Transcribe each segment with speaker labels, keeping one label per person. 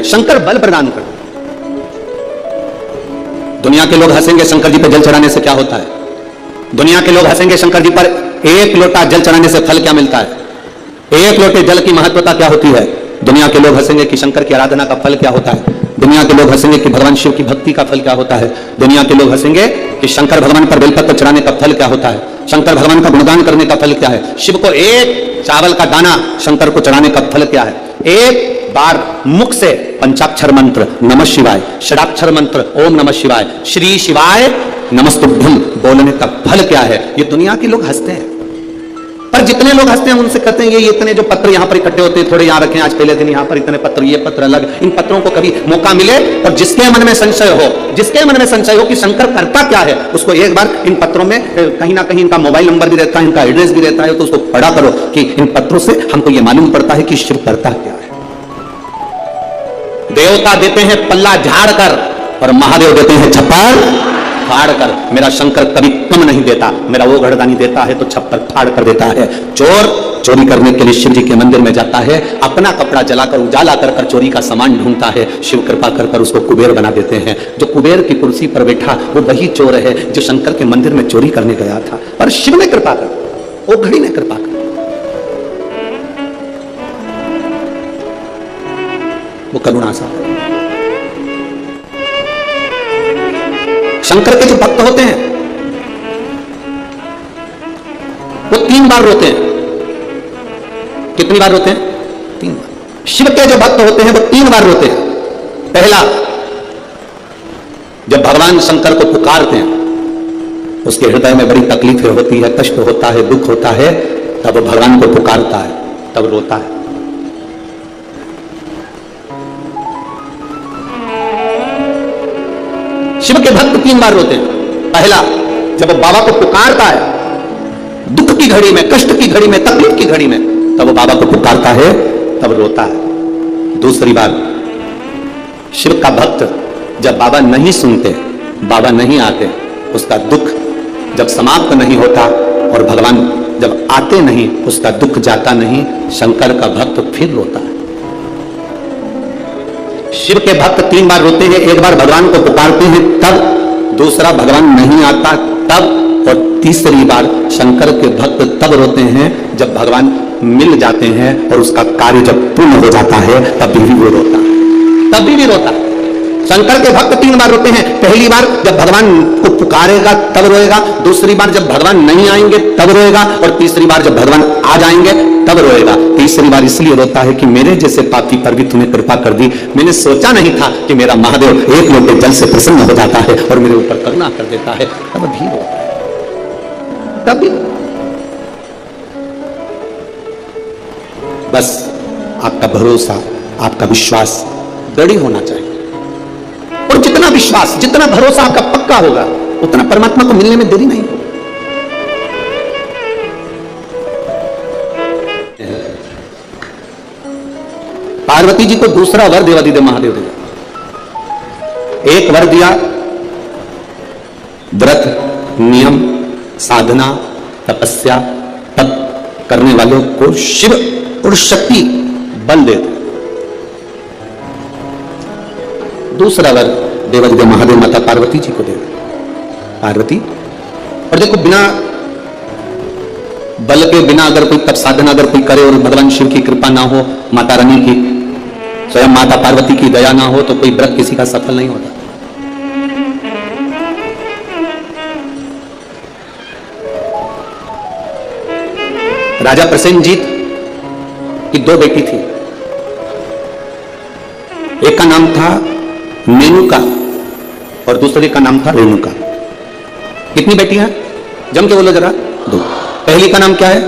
Speaker 1: शंकर बल प्रदान करते। दुनिया के लोग हंसेंगे शंकर जी पर जल चढ़ाने से क्या होता है, दुनिया के लोग हंसेंगे शंकर जी पर एक लोटा जल चढ़ाने से फल क्या मिलता है, एक लोटे जल की महत्वता क्या होती है। दुनिया के लोग हंसेंगे कि शंकर की आराधना का फल क्या होता है, दुनिया के लोग हंसेंगे कि भगवान शिव की भक्ति का फल क्या होता है, दुनिया के लोग हंसेंगे कि शंकर भगवान पर बेलपत्र चढ़ाने का फल क्या होता है, शंकर भगवान का गुणगान करने का फल क्या है, शिव को एक चावल का दाना शंकर को चढ़ाने का फल क्या है, एक बार मुख से पंचाक्षर मंत्र नमः शिवाय, षडाक्षर मंत्र ओम नमः शिवाय, श्री शिवाय नमस्तुभ्यम बोलने का फल क्या है। ये दुनिया के लोग हंसते हैं, पर जितने लोग हंसते हैं उनसे कहते हैं ये इतने जो पत्र यहां पर इकट्ठे होते हैं थोड़े यहां रखें, आज पहले दिन यहां पर इतने पत्र, ये पत्र अलग, इन पत्रों को कभी मौका मिले और जिसके मन में संशय हो, जिसके मन में संशय हो कि शंकर करता क्या है, उसको एक बार इन पत्रों में कहीं ना कहीं इनका मोबाइल नंबर भी रहता है, इनका एड्रेस भी रहता है, तो उसको पढ़ा करो कि इन पत्रों से हमको ये मालूम पड़ता है कि शिव करता क्या है। देवता देते हैं पल्ला झाड़ कर और महादेव देते हैं छप्पर फाड़ कर। मेरा शंकर कभी कम नहीं देता, मेरा वो घड़दानी देता है तो छप्पर फाड़ कर देता है। चोर चोरी करने के लिए शिव जी के मंदिर में जाता है, अपना कपड़ा जलाकर उजाला कर चोरी का सामान ढूंढता है, शिव कृपा कर उसको कुबेर बना देते हैं। जो कुबेर की कुर्सी पर बैठा वो वही चोर है जो शंकर के मंदिर में चोरी करने गया था, पर शिव ने कृपा कर, वो घड़ी ने कृपा कर, वो करुणा सा। शंकर के जो भक्त होते हैं वो 3 बार रोते हैं। कितनी बार रोते हैं? 3 बार। शिव के जो भक्त होते हैं वो 3 बार रोते हैं। पहला, जब भगवान शंकर को पुकारते हैं, उसके हृदय में बड़ी तकलीफें होती है, कष्ट होता है, दुख होता है, तब वो भगवान को पुकारता है, तब रोता है। शिव के भक्त 3 बार रोते हैं। पहला, जब वो बाबा को पुकारता है, दुख की घड़ी में, कष्ट की घड़ी में, तकलीफ की घड़ी में, तब वो बाबा को पुकारता है, तब रोता है। दूसरी बार, शिव का भक्त जब बाबा नहीं सुनते, बाबा नहीं आते, उसका दुख जब समाप्त नहीं होता और भगवान जब आते नहीं, उसका दुख जाता नहीं, शंकर का भक्त फिर रोता है। शिव के भक्त 3 बार रोते हैं, एक बार भगवान को पुकारते हैं तब, दूसरा भगवान नहीं आता तब, और तीसरी बार शंकर के भक्त तब रोते हैं जब भगवान मिल जाते हैं और उसका कार्य जब पूर्ण हो जाता है, तब भी वो रोता है, तब भी रोता है। शंकर के भक्त 3 बार रोते हैं। पहली बार जब भगवान को पुकारेगा तब रोएगा, दूसरी बार जब भगवान नहीं आएंगे तब रोएगा, और तीसरी बार जब भगवान आ जाएंगे तब रोएगा। तीसरी बार इसलिए रोता है कि मेरे जैसे पापी पर भी तूने कृपा कर दी, मैंने सोचा नहीं था कि मेरा महादेव एक लोटे जल से प्रसन्न हो जाता है और मेरे ऊपर करुणा कर देता है, तब भी रोता है, तब भी। बस आपका भरोसा, आपका विश्वास दृढ़ होना चाहिए, और जितना विश्वास, जितना भरोसा आपका पक्का होगा, उतना परमात्मा को मिलने में देरी नहीं होगी। पार्वती जी को दूसरा वर देवादिदेव महादेव दिया। एक वर दिया व्रत, नियम, साधना, तपस्या, तप करने वालों को शिव और शक्ति बल देते। दूसरा वर देवादिदेव महादेव माता पार्वती जी को दे। पार्वती, और देखो बिना बल के, बिना अगर कोई तप साधना अगर कोई करे और भगवान शिव की कृपा ना हो, माता रानी की, स्वयं माता पार्वती की दया ना हो, तो कोई व्रत किसी का सफल नहीं होता। राजा प्रसेनजीत की 2 बेटी थी। एक का नाम था मेनुका और दूसरे का नाम था रेणुका। कितनी बेटियां? जम के बोलो जरा। 2। पहली का नाम क्या है?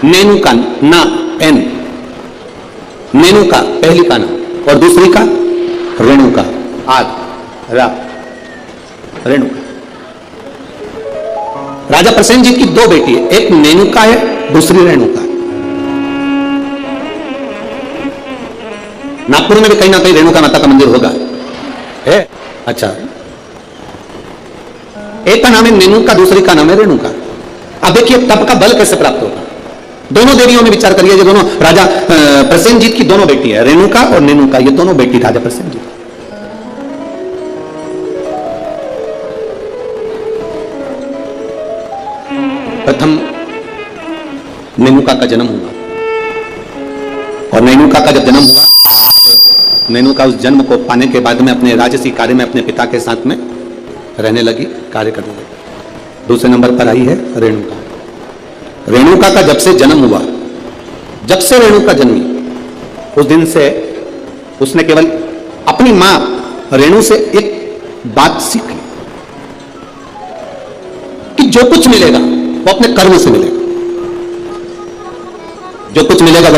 Speaker 1: नेनुका, ना एन, नेनुका पहली का नाम, और दूसरी का रेणुका, आग रा, रेणुका। राजा प्रसेनजीत की 2 बेटी है, एक नेनुका है, दूसरी रेणुका। नागपुर में भी कहीं ना कहीं रेणुका माता का मंदिर होगा, है? अच्छा, एक का नाम है नेनुका, दूसरी का नाम है रेणुका। अब देखिए तप का बल कैसे प्राप्त होगा। दोनों देवियों में विचार करिए, ये दोनों राजा प्रसेनजीत की दोनों बेटी है, रेणुका और नेनुका, ये दोनों बेटी राजा प्रसेनजीत। प्रथम नेनुका का जन्म हुआ और नेनुका का जब जन्म हुआ, नेनुका उस जन्म को पाने के बाद में अपने राजसी कार्य में अपने पिता के साथ में रहने लगी, कार्य करने लगी। दूसरे नंबर पर आई है रेणुका। रेणुका का जब से जन्म हुआ, जब से रेणुका जन्मी, उस दिन से उसने केवल अपनी मां रेणु से एक बात सीखी कि जो कुछ मिलेगा वो अपने कर्म से मिलेगा, जो कुछ मिलेगा वो